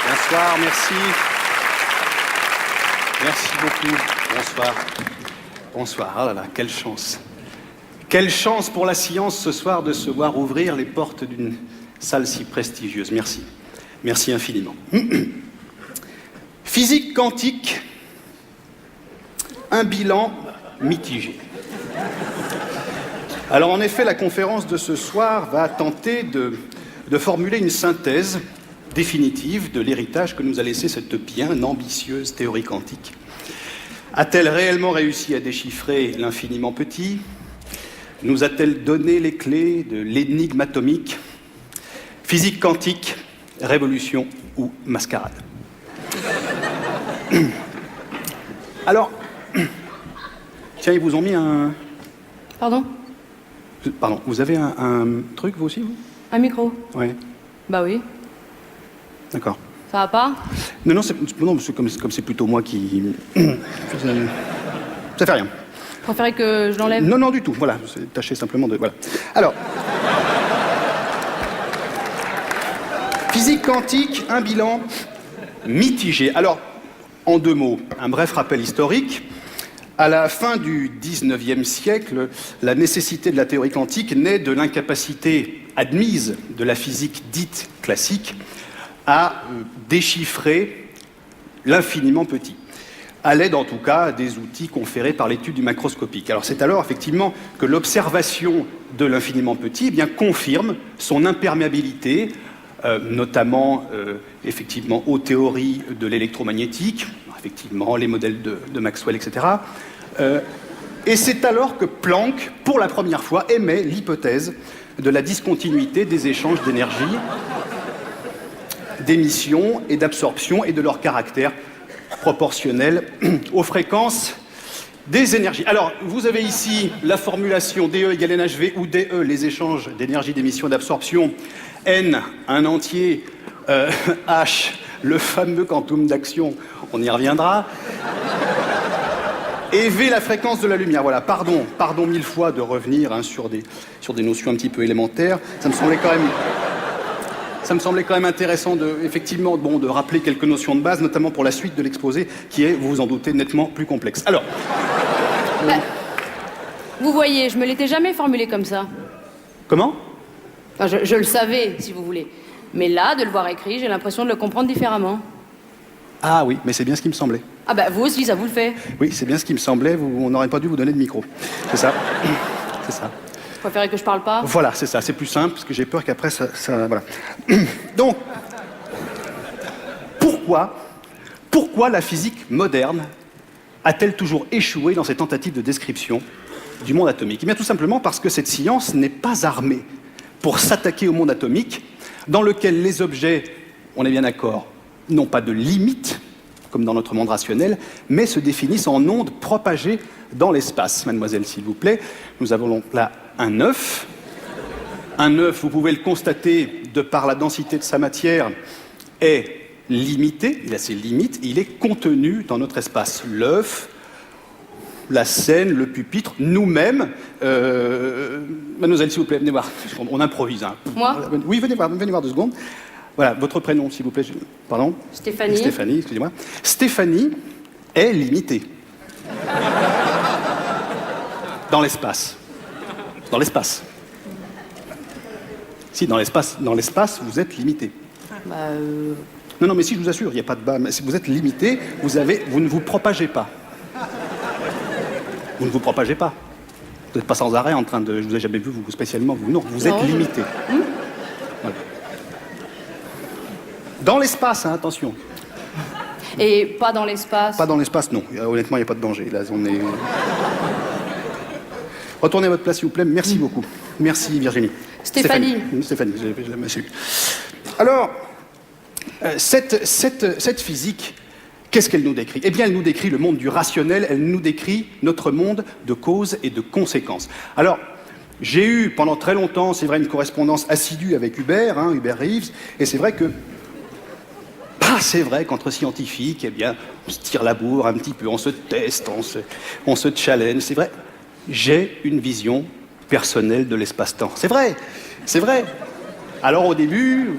Bonsoir, merci. Merci beaucoup. Bonsoir. Bonsoir. Ah là là, quelle chance. Quelle chance pour la science ce soir de se voir ouvrir les portes d'une salle si prestigieuse. Merci. Merci infiniment. Physique quantique, un bilan mitigé. Alors en effet, la conférence de ce soir va tenter de formuler une synthèse définitive de l'héritage que nous a laissé cette bien ambitieuse théorie quantique. A-t-elle réellement réussi à déchiffrer l'infiniment petit? Nous a-t-elle donné les clés de l'énigme atomique? Physique quantique, révolution ou mascarade? Alors, tiens, ils vous ont mis un... Pardon? Pardon, vous avez un truc, vous aussi, vous? Un micro? Oui. Bah oui. D'accord. Ça va pas? Non, comme c'est plutôt moi qui... Ça fait rien. Vous préférez que je l'enlève? Non, du tout, voilà, c'est tâché simplement de... Voilà. Alors... Physique quantique, un bilan mitigé. Alors, en deux mots, un bref rappel historique. À la fin du XIXe siècle, la nécessité de la théorie quantique naît de l'incapacité admise de la physique dite classique à déchiffrer l'infiniment petit, à l'aide en tout cas des outils conférés par l'étude du macroscopique. Alors c'est alors effectivement que l'observation de l'infiniment petit confirme son imperméabilité, notamment effectivement aux théories de l'électromagnétique, effectivement les modèles de Maxwell, etc. Et c'est alors que Planck, pour la première fois, émet l'hypothèse de la discontinuité des échanges d'énergie, d'émission et d'absorption et de leur caractère proportionnel aux fréquences des énergies. Alors, vous avez ici la formulation DE égale NHV, où DE, les échanges d'énergie, d'émission et d'absorption, N, un entier, H, le fameux quantum d'action, on y reviendra, et V, la fréquence de la lumière. Voilà, pardon mille fois de revenir sur des notions un petit peu élémentaires. Ça me semblait quand même intéressant de rappeler quelques notions de base, notamment pour la suite de l'exposé, qui est, vous vous en doutez, nettement plus complexe. Alors... Vous voyez, je me l'étais jamais formulé comme ça. Comment? Enfin, je le savais, si vous voulez. Mais là, de le voir écrit, j'ai l'impression de le comprendre différemment. Ah oui, mais c'est bien ce qui me semblait. Ah bah, vous aussi, ça vous le fait. Oui, c'est bien ce qui me semblait, on n'aurait pas dû vous donner de micro. C'est ça. C'est ça. Vous préférez que je parle pas? Voilà, c'est ça, c'est plus simple, parce que j'ai peur qu'après, ça voilà. Donc, pourquoi la physique moderne a-t-elle toujours échoué dans ses tentatives de description du monde atomique? Eh bien, tout simplement parce que cette science n'est pas armée pour s'attaquer au monde atomique, dans lequel les objets, on est bien d'accord, n'ont pas de limite, comme dans notre monde rationnel, mais se définissent en ondes propagées dans l'espace. Mademoiselle, s'il vous plaît, nous avons donc là un œuf. Un œuf, vous pouvez le constater, de par la densité de sa matière, est limité, il a ses limites, il est contenu dans notre espace. L'œuf, la scène, le pupitre, nous-mêmes. Mademoiselle, s'il vous plaît, venez voir. On improvise. Hein. Moi? Oui, venez voir 2 secondes. Voilà, votre prénom, s'il vous plaît. Pardon? Stéphanie. Stéphanie, excusez-moi. Stéphanie est limitée. Dans l'espace. Dans l'espace. Si, dans l'espace, vous êtes limité. Non, mais si, je vous assure, il n'y a pas de bas. Mais si vous êtes limité, vous ne vous propagez pas. Vous ne vous propagez pas. Vous n'êtes pas sans arrêt en train de... Je vous ai jamais vu, vous, spécialement, vous. Non, vous êtes limité. Voilà. Dans l'espace, hein, attention. Et pas dans l'espace? Pas dans l'espace, non. Honnêtement, il n'y a pas de danger. Là, on est... Retournez à votre place, s'il vous plaît. Merci beaucoup. Merci, Virginie. Stéphanie, je l'ai su. Alors, cette physique, qu'est-ce qu'elle nous décrit? Eh bien, elle nous décrit le monde du rationnel, elle nous décrit notre monde de causes et de conséquences. Alors, j'ai eu pendant très longtemps, c'est vrai, une correspondance assidue avec Hubert Reeves, et c'est vrai que c'est vrai qu'entre scientifiques, eh bien, on se tire la bourre un petit peu, on se teste, on se challenge. C'est vrai, j'ai une vision personnelle de l'espace-temps. C'est vrai. Alors au début,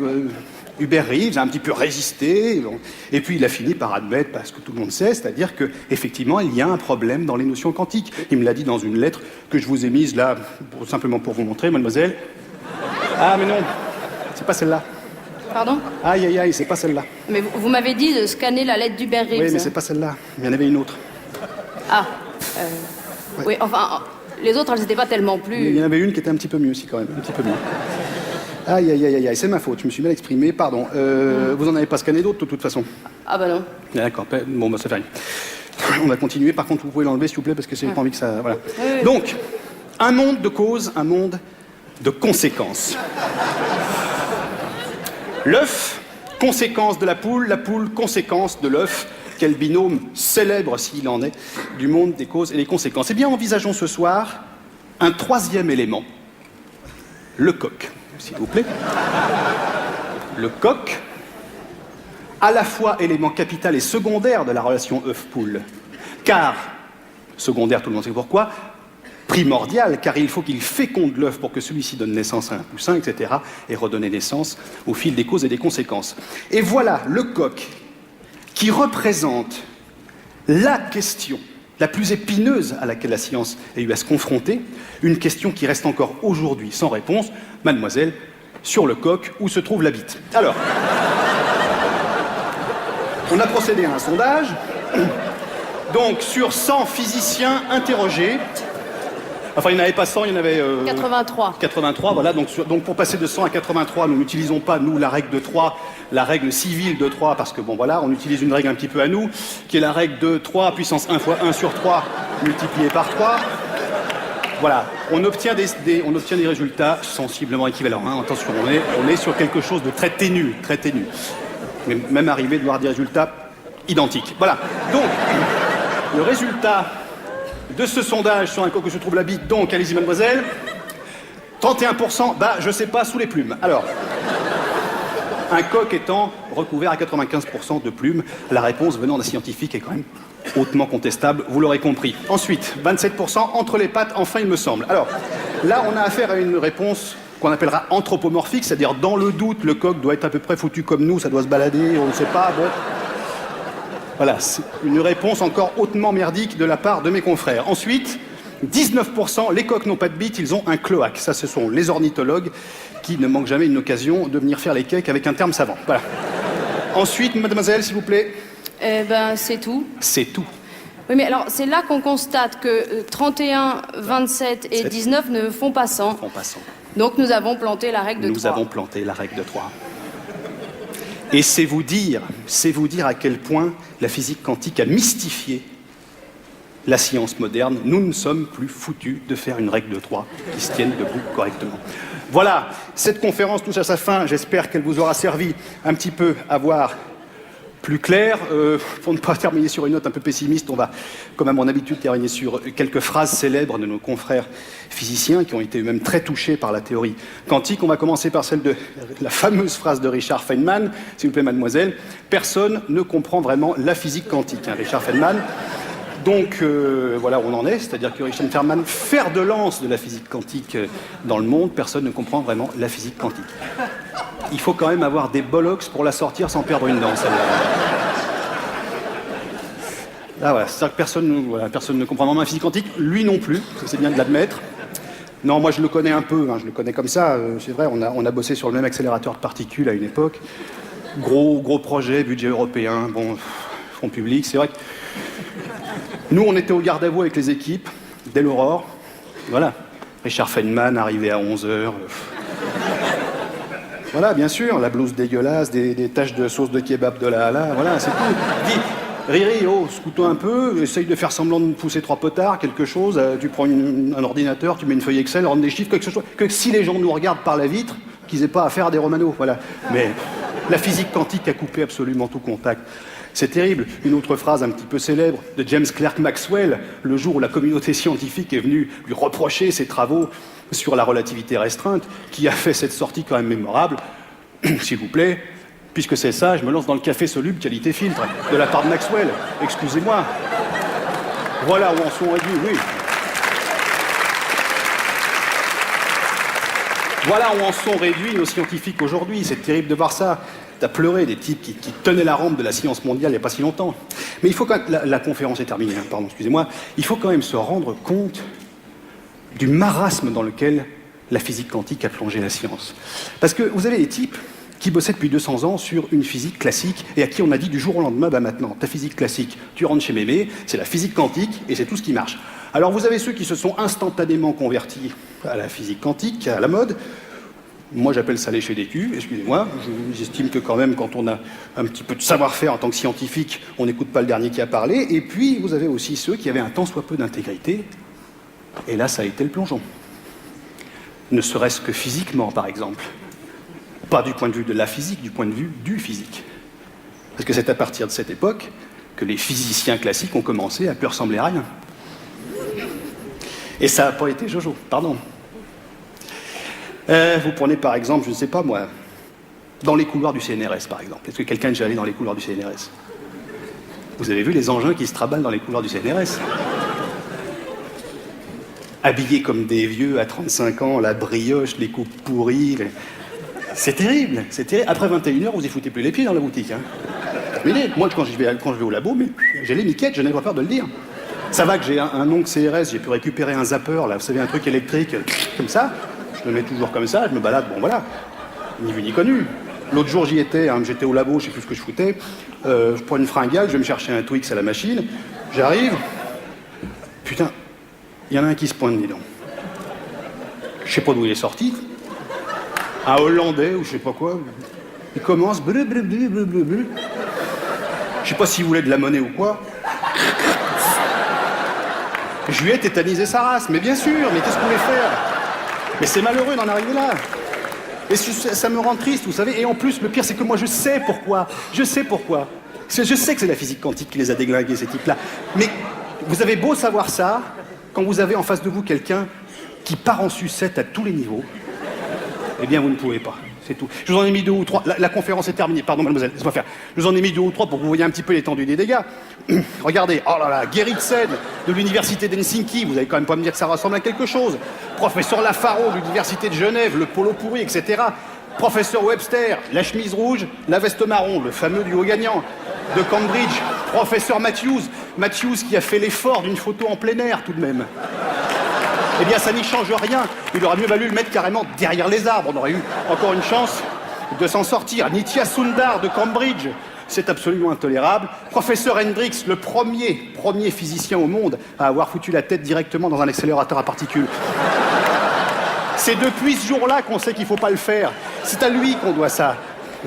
Hubert Reeves a un petit peu résisté, et puis il a fini par admettre, parce que tout le monde sait, c'est-à-dire qu'effectivement, il y a un problème dans les notions quantiques. Il me l'a dit dans une lettre que je vous ai mise là, simplement pour vous montrer, mademoiselle. Ah, mais non, c'est pas celle-là. Pardon? Aïe, aïe, aïe, c'est pas celle-là. Mais vous m'avez dit de scanner la lettre d'Hubert Reeves. Oui, mais c'est pas celle-là. Il y en avait une autre. Ah, oui, enfin, les autres, elles n'étaient pas tellement plus... Il y en avait une qui était un petit peu mieux aussi, quand même, un petit peu mieux. Aïe, aïe, aïe, aïe, c'est ma faute, je me suis mal exprimé, pardon. Vous en avez pas scanné d'autres, de toute façon? Ah bah non. D'accord, bon, bah ça fait rien. On va continuer, par contre, vous pouvez l'enlever, s'il vous plaît, parce que j'ai pas envie que ça... Voilà. Oui. Donc, un monde de causes, un monde de conséquences. L'œuf, conséquence de la poule, conséquence de l'œuf. Quel binôme célèbre, s'il en est, du monde des causes et des conséquences. Eh bien, envisageons ce soir un troisième élément, le coq, s'il vous plaît. Le coq, à la fois élément capital et secondaire de la relation œuf-poule. Car, secondaire, tout le monde sait pourquoi, primordial, car il faut qu'il féconde l'œuf pour que celui-ci donne naissance à un poussin, etc., et redonner naissance au fil des causes et des conséquences. Et voilà le coq qui représente la question la plus épineuse à laquelle la science a eu à se confronter, une question qui reste encore aujourd'hui sans réponse. Mademoiselle, sur le coq, où se trouve la bite? Alors, on a procédé à un sondage. Donc, sur 100 physiciens interrogés, enfin, il n'y en avait pas 100, il y en avait... 83. 83, voilà. Donc, pour passer de 100 à 83, nous n'utilisons pas, nous, la règle de 3, la règle civile de 3, parce que, bon, voilà, on utilise une règle un petit peu à nous, qui est la règle de 3 puissance 1 fois 1 sur 3 multiplié par 3. Voilà, on obtient des résultats sensiblement équivalents. Hein. Attention, on est sur quelque chose de très ténu, très ténu. Mais même arrivé de voir des résultats identiques. Voilà. Donc, le résultat de ce sondage sur un coq où se trouve la bite, donc, allez-y, mademoiselle. 31%, bah, je sais pas, sous les plumes. Alors, un coq étant recouvert à 95% de plumes, la réponse venant d'un scientifique est quand même hautement contestable, vous l'aurez compris. Ensuite, 27% entre les pattes, enfin, il me semble. Alors, là, on a affaire à une réponse qu'on appellera anthropomorphique, c'est-à-dire, dans le doute, le coq doit être à peu près foutu comme nous, ça doit se balader, on ne sait pas, bon... Voilà, c'est une réponse encore hautement merdique de la part de mes confrères. Ensuite, 19%, les coqs n'ont pas de bite, ils ont un cloaque. Ça, ce sont les ornithologues qui ne manquent jamais une occasion de venir faire les cakes avec un terme savant. Voilà. Ensuite, mademoiselle, s'il vous plaît. Eh ben, c'est tout. C'est tout. Oui, mais alors, c'est là qu'on constate que 31, 27 et 19 ne font pas 100. Donc, nous avons planté la règle de 3. Nous avons planté la règle de 3. Et c'est vous dire à quel point la physique quantique a mystifié la science moderne. Nous ne sommes plus foutus de faire une règle de 3 qui se tienne debout correctement. Voilà, cette conférence touche à sa fin. J'espère qu'elle vous aura servi un petit peu à voir plus clair. Pour ne pas terminer sur une note un peu pessimiste, on va, comme à mon habitude, terminer sur quelques phrases célèbres de nos confrères physiciens qui ont été eux-mêmes très touchés par la théorie quantique. On va commencer par celle de la fameuse phrase de Richard Feynman, s'il vous plaît, mademoiselle. Personne ne comprend vraiment la physique quantique, hein, Richard Feynman. Donc, voilà où on en est, c'est-à-dire que Richard Feynman, fer de lance de la physique quantique dans le monde, personne ne comprend vraiment la physique quantique. Il faut quand même avoir des bollocks pour la sortir sans perdre une dent, celle-là. Là, voilà, c'est-à-dire que personne ne comprend vraiment la physique quantique, lui non plus, c'est bien de l'admettre. Non, moi je le connais un peu, hein, je le connais comme ça, c'est vrai, on a bossé sur le même accélérateur de particules à une époque. Gros projet, budget européen, bon, fonds publics, c'est vrai que... Nous, on était au garde à vous avec les équipes, dès l'aurore. Voilà. Richard Feynman arrivé à 11h. Voilà, bien sûr, la blouse dégueulasse, des taches de sauce de kebab de là à là, voilà, c'est tout. Dis, Riri, oh, scoute-toi un peu, essaye de faire semblant de pousser 3 potards, quelque chose, tu prends un ordinateur, tu mets une feuille Excel, rendre des chiffres, quelque chose, que si les gens nous regardent par la vitre, qu'ils aient pas affaire à des romanos, voilà. Mais la physique quantique a coupé absolument tout contact. C'est terrible. Une autre phrase un petit peu célèbre de James Clerk Maxwell, le jour où la communauté scientifique est venue lui reprocher ses travaux sur la relativité restreinte, qui a fait cette sortie quand même mémorable. S'il vous plaît, puisque c'est ça, je me lance dans le café soluble qualité filtre, de la part de Maxwell. Excusez-moi. Voilà où en sont réduits, oui. Voilà où en sont réduits nos scientifiques aujourd'hui. C'est terrible de voir ça. T'as pleuré des types qui tenaient la rampe de la science mondiale il n'y a pas si longtemps. Mais il faut quand même, la conférence est terminée, hein, pardon, excusez-moi, il faut quand même se rendre compte du marasme dans lequel la physique quantique a plongé la science. Parce que vous avez des types qui bossaient depuis 200 ans sur une physique classique et à qui on a dit du jour au lendemain, bah maintenant, ta physique classique, tu rentres chez Mémé, c'est la physique quantique et c'est tout ce qui marche. Alors vous avez ceux qui se sont instantanément convertis à la physique quantique, à la mode. Moi, j'appelle ça lécher des culs, excusez-moi. J'estime que quand même, quand on a un petit peu de savoir-faire en tant que scientifique, on n'écoute pas le dernier qui a parlé. Et puis, vous avez aussi ceux qui avaient un tant soit peu d'intégrité. Et là, ça a été le plongeon. Ne serait-ce que physiquement, par exemple. Pas du point de vue de la physique, du point de vue du physique. Parce que c'est à partir de cette époque que les physiciens classiques ont commencé à plus ressembler à rien. Et ça n'a pas été Jojo, pardon. Vous prenez par exemple, je ne sais pas moi, dans les couloirs du CNRS par exemple. Est-ce que quelqu'un est déjà allé dans les couloirs du CNRS? Vous avez vu les engins qui se traballent dans les couloirs du CNRS? Habillés comme des vieux à 35 ans, la brioche, les coupes pourries. C'est terrible, c'est terrible. Après 21h, vous y foutez plus les pieds dans la boutique. Hein. Mais moi, quand je vais au labo, mais j'ai les miquettes, je n'ai pas peur de le dire. Ça va que j'ai un ongle CRS, j'ai pu récupérer un zapper, là, vous savez, un truc électrique, comme ça. Je me mets toujours comme ça, je me balade, bon voilà, ni vu ni connu. L'autre jour j'y étais, hein, j'étais au labo, je sais plus ce que je foutais, je prends une fringale, je vais me chercher un Twix à la machine, j'arrive, putain, il y en a un qui se pointe, dis donc. Je sais pas d'où il est sorti, un Hollandais ou je sais pas quoi, il commence, bleu, bleu, bleu, bleu, bleu, bleu. Je sais pas s'il voulait de la monnaie ou quoi. Je lui ai tétanisé sa race, mais bien sûr, mais qu'est-ce qu'on voulait faire? Mais c'est malheureux d'en arriver là. Et ça me rend triste, vous savez. Et en plus, le pire, c'est que moi, je sais pourquoi. Je sais pourquoi. Je sais que c'est la physique quantique qui les a déglingués, ces types-là. Mais vous avez beau savoir ça, quand vous avez en face de vous quelqu'un qui part en sucette à tous les niveaux, eh bien, vous ne pouvez pas. C'est tout. Je vous en ai mis 2 ou 3. La conférence est terminée. Pardon, mademoiselle, laissez-moi faire. Je vous en ai mis 2 ou 3 pour que vous voyez un petit peu l'étendue des dégâts. Regardez, oh là là, Gerritsen de l'université d'Helsinki, vous allez quand même pas me dire que ça ressemble à quelque chose. Professeur Lafaro de l'université de Genève, le polo pourri, etc. Professeur Webster, la chemise rouge, la veste marron, le fameux duo gagnant de Cambridge. Professeur Matthews qui a fait l'effort d'une photo en plein air tout de même. Eh bien, ça n'y change rien. Il aurait mieux valu le mettre carrément derrière les arbres. On aurait eu encore une chance de s'en sortir. Nitya Sundar de Cambridge, c'est absolument intolérable. Professeur Hendricks, le premier physicien au monde à avoir foutu la tête directement dans un accélérateur à particules. C'est depuis ce jour-là qu'on sait qu'il ne faut pas le faire. C'est à lui qu'on doit ça.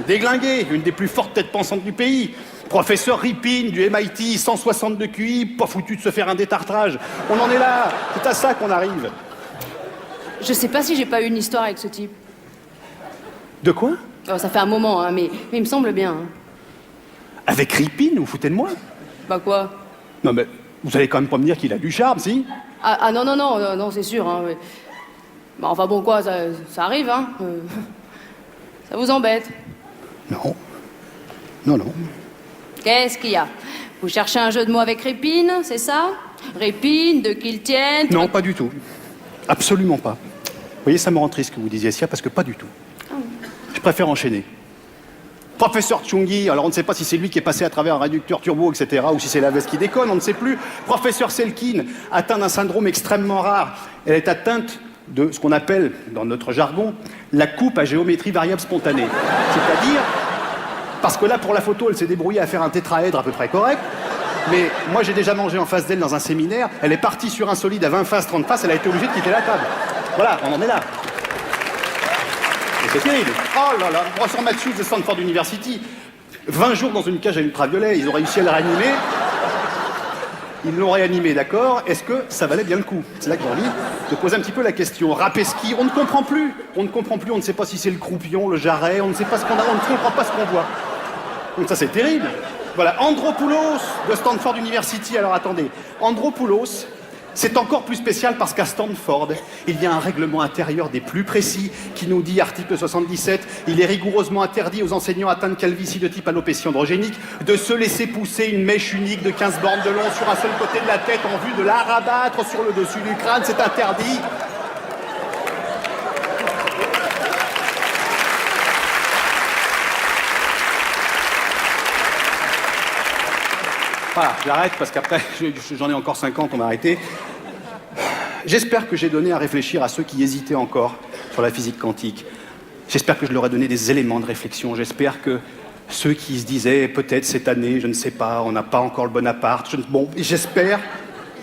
Déglingué, une des plus fortes têtes pensantes du pays. Professeur Ripin du MIT, 162 QI, pas foutu de se faire un détartrage. On en est là, c'est à ça qu'on arrive. Je sais pas si j'ai pas eu une histoire avec ce type. De quoi? Oh, ça fait un moment, hein, mais il me semble bien. Hein. Avec Ripin, vous foutez de moi? Bah quoi? Non mais, vous allez quand même pas me dire qu'il a du charme, si? Ah non, c'est sûr. Hein, mais... Bah enfin bon quoi, ça arrive, hein. Ça vous embête? Non. Qu'est-ce qu'il y a? Vous cherchez un jeu de mots avec Ripin, c'est ça? Ripin, de qui le tienne? Non, pas du tout. Absolument pas. Vous voyez, ça me rend triste que vous disiez ça, parce que pas du tout. Je préfère enchaîner. Professeur Tchungi, alors on ne sait pas si c'est lui qui est passé à travers un réducteur turbo, etc., ou si c'est la veste qui déconne, on ne sait plus. Professeur Selkin, atteint d'un syndrome extrêmement rare. Elle est atteinte de ce qu'on appelle, dans notre jargon, la coupe à géométrie variable spontanée. C'est-à-dire... Parce que là, pour la photo, elle s'est débrouillée à faire un tétraèdre à peu près correct. Mais moi, j'ai déjà mangé en face d'elle dans un séminaire. Elle est partie sur un solide à 20 faces, 30 faces. Elle a été obligée de quitter la table. Voilà, on en est là. Et c'est terrible. Oh là là, professeur Matthews de Stanford University. 20 jours dans une cage à ultraviolet. Ils ont réussi à le réanimer. Ils l'ont réanimé, d'accord. Est-ce que ça valait bien le coup? C'est là que j'ai envie de poser un petit peu la question. Rapeski, on ne comprend plus. On ne sait pas si c'est le croupion, le jarret, on ne sait pas ce qu'on a, on ne comprend pas ce qu'on voit. Donc ça, c'est terrible. Voilà, Andropoulos de Stanford University. Alors attendez, Andropoulos, c'est encore plus spécial parce qu'à Stanford, il y a un règlement intérieur des plus précis qui nous dit, article 77, il est rigoureusement interdit aux enseignants atteints de calvitie de type alopécie androgénique de se laisser pousser une mèche unique de 15 bornes de long sur un seul côté de la tête en vue de la rabattre sur le dessus du crâne. C'est interdit. Voilà, j'arrête parce qu'après, j'en ai encore 50, on va arrêter. J'espère que j'ai donné à réfléchir à ceux qui hésitaient encore sur la physique quantique. J'espère que je leur ai donné des éléments de réflexion. J'espère que ceux qui se disaient, peut-être cette année, je ne sais pas, on n'a pas encore le bon appart. Bon, j'espère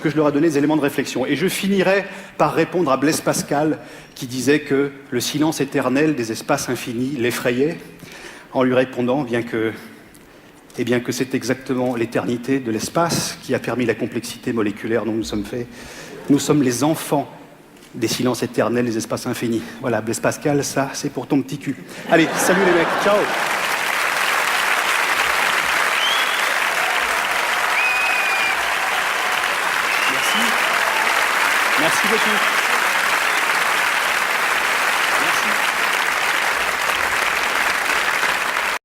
que je leur ai donné des éléments de réflexion. Et je finirai par répondre à Blaise Pascal, qui disait que le silence éternel des espaces infinis l'effrayait, en lui répondant, bien que c'est exactement l'éternité de l'espace qui a permis la complexité moléculaire dont nous sommes faits. Nous sommes les enfants des silences éternels des espaces infinis. Voilà, Blaise Pascal, ça, c'est pour ton petit cul. Allez, salut les mecs, ciao. Merci beaucoup.